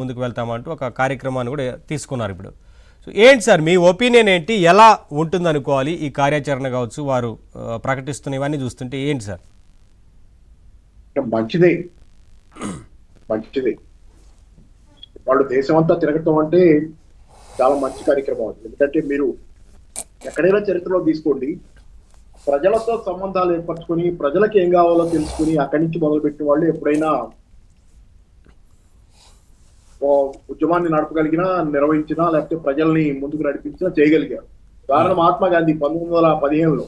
ముందుకు వెళ్తామంటూ ఒక కార్యక్రమాన్ని కూడా తీసుకున్నారు ఇప్పుడు. సో ఏంటి సార్ మీ ఒపీనియన్ ఏంటి, ఎలా ఉంటుంది అనుకోవాలి ఈ కార్యాచరణ కావచ్చు, వారు ప్రకటిస్తున్న ఇవన్నీ చూస్తుంటే ఏంటి సార్? మంచిదే మంచిదే వాళ్ళు దేశమంతా తిరగటం అంటే చాలా మంచి కార్యక్రమం అది. ఎందుకంటే మీరు ఎక్కడైనా చరిత్రలో తీసుకోండి, ప్రజలతో సంబంధాలు ఏర్పరచుకొని ప్రజలకు ఏం కావాలో తెలుసుకుని అక్కడి నుంచి మొదలుపెట్టిన వాళ్ళు ఎప్పుడైనా ఉద్యమాన్ని నడపగలిగినా, నిర్వహించినా, లేకపోతే ప్రజల్ని ముందుకు నడిపించినా చేయగలిగారు. ఉదాహరణ మహాత్మా గాంధీ 1915లో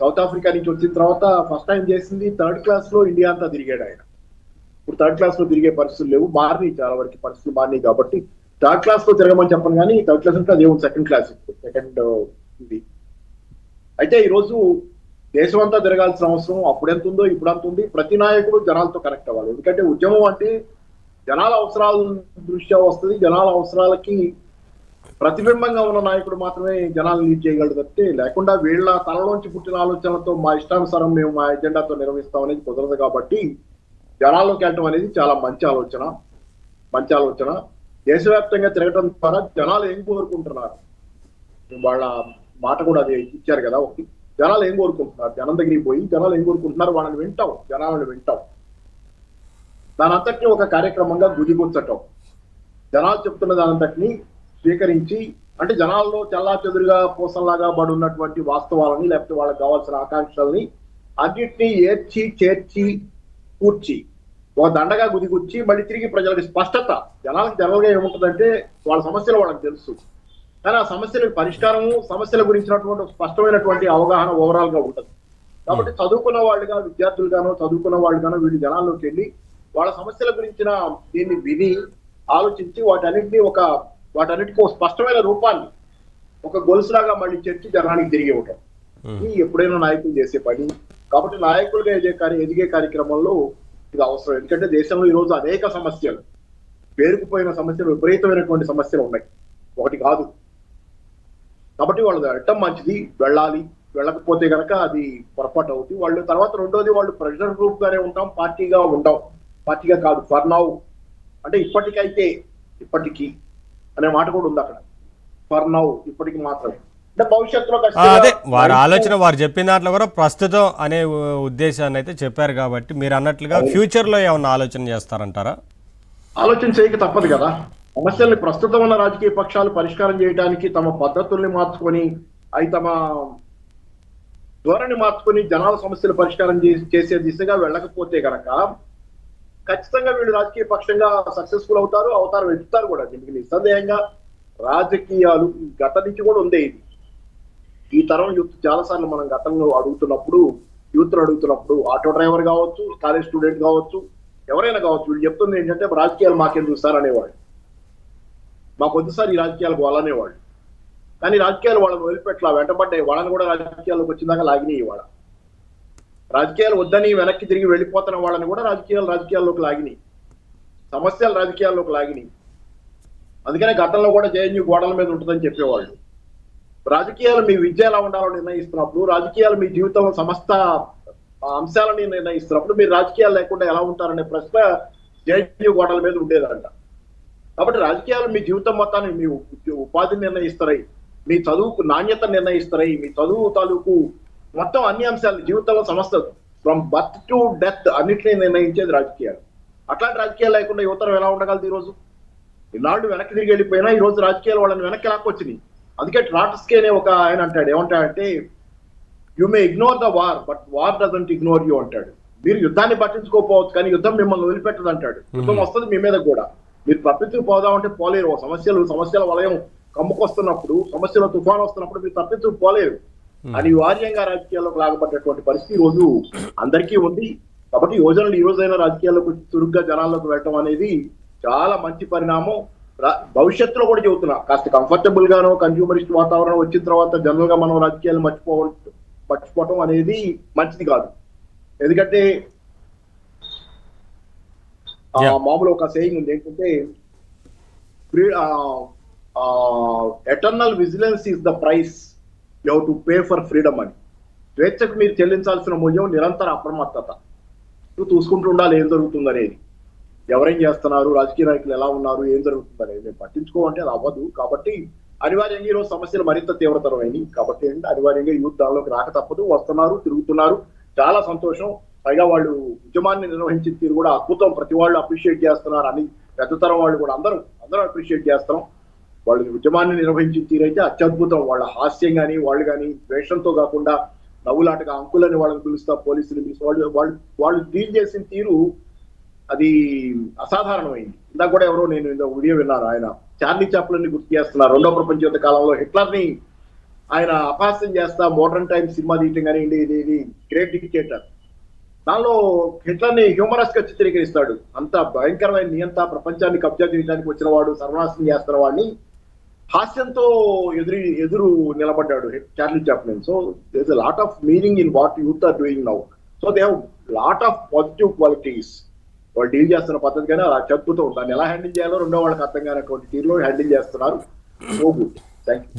సౌత్ ఆఫ్రికా నుంచి వచ్చిన తర్వాత ఫస్ట్ టైం చేసింది థర్డ్ క్లాస్ లో ఇండియా అంతా తిరిగాడు ఆయన. ఇప్పుడు థర్డ్ క్లాస్ లో తిరిగే పరిస్థితులు లేవు, మారినాయి, చాలా వరకు పరిస్థితులు మారినాయి. కాబట్టి థర్డ్ క్లాస్ లో తిరగమని చెప్పను, కానీ థర్డ్ క్లాస్ అంటే అదే సెకండ్ క్లాస్, సెకండ్ ఇది. అయితే ఈరోజు దేశం అంతా తిరగాల్సిన అవసరం అప్పుడు ఎంత ఉందో ఇప్పుడు అంత ఉంది. ప్రతి నాయకుడు జనాలతో కనెక్ట్ అవ్వాలి. ఎందుకంటే ఉద్యమం అంటే జనాల అవసరాల దృష్ట్యా వస్తుంది. జనాల అవసరాలకి ప్రతిబింబంగా ఉన్న నాయకుడు మాత్రమే జనాలను లీడ్ చేయగలడు తప్పితే, లేకుండా వీళ్ళ తలలోంచి పుట్టిన ఆలోచనలతో మా ఇష్టానుసారం మేము మా ఎజెండాతో నిర్వహిస్తాం అనేది కుదరదు. కాబట్టి జనాల్లోకి వెళ్ళటం అనేది చాలా మంచి ఆలోచన. దేశవ్యాప్తంగా తిరగటం ద్వారా జనాలు ఏం కోరుకుంటున్నారు, వాళ్ళ మాట కూడా అది ఇచ్చారు కదా ఒకటి. జనాలు ఏం కోరుకుంటున్నారు, జనం దగ్గరికి పోయి జనాలు ఏం కోరుకుంటున్నారు వాళ్ళని వింటాం, జనాలను వింటాం. దాని అంతటినీ ఒక కార్యక్రమంగా గుదిగుచ్చటం, జనాలు చెప్తున్న దానంతటినీ స్వీకరించి, అంటే జనాల్లో చల్లా చెదురుగా పూసల్లాగా పడి ఉన్నటువంటి వాస్తవాలని, లేకపోతే వాళ్ళకి కావాల్సిన ఆకాంక్షల్ని అన్నింటినీ ఏర్చి చేర్చి కూర్చి ఒక దండగా గుదిగుచ్చి మళ్ళీ తిరిగి ప్రజలకు స్పష్టత. జనాలకు జనరల్గా ఏముంటుందంటే వాళ్ళ సమస్యలు వాళ్ళకి తెలుసు, కానీ ఆ సమస్యలకు పరిష్కారము, సమస్యల గురించినటువంటి స్పష్టమైనటువంటి అవగాహన ఓవరాల్ గా ఉంటుంది. కాబట్టి చదువుకున్న వాళ్ళుగా, విద్యార్థులుగానో చదువుకున్న వాళ్ళుగానో వీళ్ళు జనాల్లోకి వెళ్ళి వాళ్ళ సమస్యల గురించిన దీన్ని విని ఆలోచించి వాటన్నిటికీ ఒక స్పష్టమైన రూపాన్ని ఒక గొలుసులాగా మళ్ళీ చర్చి జనానికి తిరిగి ఇవ్వటం ఇది ఎప్పుడైనా నాయకులు చేసే పని. కాబట్టి నాయకులుగా ఎదిగే కార్యక్రమంలో ఇది అవసరం. ఎందుకంటే దేశంలో ఈ రోజు అనేక సమస్యలు, పేరుకుపోయిన సమస్యలు, విపరీతమైనటువంటి సమస్యలు ఉన్నాయి, ఒకటి కాదు. కాబట్టి వాళ్ళు వెళ్ళటం మంచిది, వెళ్ళాలి. వెళ్ళకపోతే కనుక అది పొరపాటు అవుతుంది. వాళ్ళు తర్వాత రెండోది, వాళ్ళు ప్రెషర్ గ్రూప్ గానే ఉంటాం, పార్టీగా ఉంటాం. పార్టీగా కాదు, ఫర్ నౌ అంటే ఇప్పటికీ అనే మాట కూడా ఉంది అక్కడ. ఫర్ నౌ, ఇప్పటికి మాత్రమే. అంటే భవిష్యత్తులో అదే వారి ఆలోచన, వారు చెప్పిన దాంట్లో కూడా ప్రస్తుతం అనే ఉద్దేశాన్ని అయితే చెప్పారు. కాబట్టి మీరు అన్నట్లుగా ఫ్యూచర్ లో ఏమన్నా ఆలోచన చేస్తారంటారా? ఆలోచన చేయక తప్పదు కదా. సమస్యల్ని ప్రస్తుతం ఉన్న రాజకీయ పక్షాలు పరిష్కారం చేయడానికి తమ పద్ధతుల్ని మార్చుకొని, అవి తమ ధోరణి మార్చుకొని జనాల సమస్యలు పరిష్కారం చేసే దిశగా వెళ్ళకపోతే గనక ఖచ్చితంగా వీళ్ళు రాజకీయ పక్షంగా సక్సెస్ఫుల్ అవుతారు, వెళ్తారు కూడా. దీనికి నిస్సందేహంగా రాజకీయాలు గత నుంచి కూడా ఉంది. ఇది ఈ తరం యూత్ చాలాసార్లు మనం గతంలో అడుగుతున్నప్పుడు ఆటో డ్రైవర్ కావచ్చు, కాలేజ్ స్టూడెంట్ కావచ్చు, ఎవరైనా కావచ్చు, వీళ్ళు చెప్తుంది ఏంటంటే రాజకీయాలు మాకెందుకు సార్ అనేవాళ్ళు, మాకు వద్దుసారి ఈ రాజకీయాలకు వాళ్ళనేవాళ్ళు. కానీ రాజకీయాలు వాళ్ళని వదిలిపెట్లా, వెంటబడ్డాయి. వాళ్ళని కూడా రాజకీయాల్లోకి వచ్చిందాక లాగినాయి. వాళ్ళ రాజకీయాలు వద్దని వెనక్కి తిరిగి వెళ్ళిపోతున్న వాళ్ళని కూడా రాజకీయాల్లోకి లాగినాయి, సమస్యలు రాజకీయాల్లోకి లాగినాయి. అందుకనే గతంలో కూడా జేఎన్యూ గోడల మీద ఉంటుందని చెప్పేవాళ్ళు. రాజకీయాలు మీ విద్య ఎలా ఉండాలో నిర్ణయిస్తున్నప్పుడు, రాజకీయాలు మీ జీవితంలో సమస్త అంశాలని నిర్ణయిస్తున్నప్పుడు మీరు రాజకీయాలు లేకుండా ఎలా ఉంటారనే ప్రశ్న జేఎన్యూ గోడల మీద ఉండేదంట. కాబట్టి రాజకీయాలు మీ జీవితం మొత్తాన్ని, మీ ఉపాధిని నిర్ణయిస్తాయి, మీ చదువుకు నాణ్యత నిర్ణయిస్తాయి, మీ చదువు తాలూకు మొత్తం అన్ని అంశాలు, జీవితంలో సమస్త ఫ్రమ్ బర్త్ టు డెత్ అన్నింటినీ నిర్ణయించేది రాజకీయాలు. అట్లాంటి రాజకీయాలు లేకుండా యువతరం ఎలా ఉండగలదు? ఈరోజు ఇన్నాళ్ళు వెనక్కి తిరిగి వెళ్ళిపోయినా ఈ రోజు రాజకీయాలు వాళ్ళని వెనక్కి లాక్కొచ్చినాయి. అందుకే ట్రాట్స్కీ అనే ఒక ఆయన అంటాడు, ఏమంటాడంటే you may ignore the war but war doesn't ignore you అంటాడు. మీరు యుద్ధాన్ని పట్టించుకోకపోవచ్చు, కానీ యుద్ధం మిమ్మల్ని వదిలిపెట్టదు అంటాడు. యుద్ధం వస్తుంది మీ మీద కూడా, మీరు తప్పించుకు పోదామంటే పోలేరు. సమస్యల వలయం కమ్ముకొస్తున్నప్పుడు, సమస్యల తుఫాను వస్తున్నప్పుడు మీరు తప్పించుకు పోలేరు. అనివార్యంగా రాజకీయాల్లోకి లాగబడ్డటువంటి పరిస్థితి ఈ రోజు అందరికీ ఉంది. కాబట్టి యువజనులు ఈ రోజైనా రాజకీయాల్లోకి చురుగ్గా జనాల్లోకి వెళ్ళటం అనేది చాలా మంచి పరిణామం. భవిష్యత్తులో కూడా చెబుతున్నా, కాస్త కంఫర్టబుల్ గానో కన్స్యూమరిస్ట్ వాతావరణం వచ్చిన తర్వాత జనరల్ గా మనం రాజకీయాలు మర్చిపోవటం అనేది మంచిది కాదు. ఎందుకంటే మామూలు ఒక సేయింగ్ ఉంది ఏంటంటే, eternal vigilance is the price you have to pay for freedom అని. స్వేచ్ఛకు మీరు చెల్లించాల్సిన మూల్యం నిరంతర అప్రమత్తత. చూసుకుంటూ ఉండాలి ఏం జరుగుతుంది అనేది. ఎవరేం చేస్తున్నారు, రాజకీయ నాయకులు ఎలా ఉన్నారు, ఏం జరుగుతుందని మేము పట్టించుకోమంటే అది అవ్వదు. కాబట్టి అనివార్యంగా ఈరోజు సమస్యలు మరింత తీవ్రతరమైనవి. కాబట్టి ఏంటంటే అనివార్యంగా యూత్ దానిలోకి రాక తప్పదు, వస్తున్నారు, తిరుగుతున్నారు. చాలా సంతోషం. పైగా వాళ్ళు ఉద్యమాన్ని నిర్వహించిన తీరు కూడా అద్భుతం. ప్రతి వాళ్ళు అప్రిషియేట్ చేస్తున్నారు. అని పెద్దతరం వాళ్ళు కూడా అందరూ అప్రిషియేట్ చేస్తున్నాం. వాళ్ళు ఉద్యమాన్ని నిర్వహించిన తీరు అయితే అత్యద్భుతం. వాళ్ళ హాస్యం కానీ వాళ్ళు కానీ ద్వేషంతో కాకుండా నవ్వులాటగా అంకులని వాళ్ళని పిలుస్తా, పోలీసులు పిలుస్తా, వాళ్ళు డీల్ చేసిన తీరు అది అసాధారణమైంది. ఇందాక కూడా ఎవరో నేను వీడియో విన్నాను, ఆయన చార్లీ చాప్లిన్ గుర్తు చేస్తున్నారు. రెండో ప్రపంచ యుద్ధ కాలంలో హిట్లర్ ని ఆయన అపహాస్యం చేస్తా మోడర్న్ టైమ్స్ సినిమా తీయటం కానీ ఇది గ్రేట్ డిక్టేటర్, దానిలో హిట్లర్ ని హ్యూమరస్ గా చిత్రీకరిస్తాడు. అంత భయంకరమైన నియంత, ప్రపంచాన్ని కబ్జా చేయడానికి వచ్చిన వాడు, సర్వనాశనం చేస్తున్న వాడిని హాస్యంతో ఎదురు నిలబడ్డాడు Charlie Chaplin. So there is a lot of meaning in what youth are doing now. So they have lot of positive qualities. వాళ్ళు డీల్ చేస్తున్న పద్ధతి కానీ అలా చెప్పుతూ దాన్ని ఎలా హ్యాండిల్ చేయాలో రెండో వాళ్ళకి అర్థం కానటువంటి తీరులో హ్యాండిల్ చేస్తున్నారు. So good. Thank you.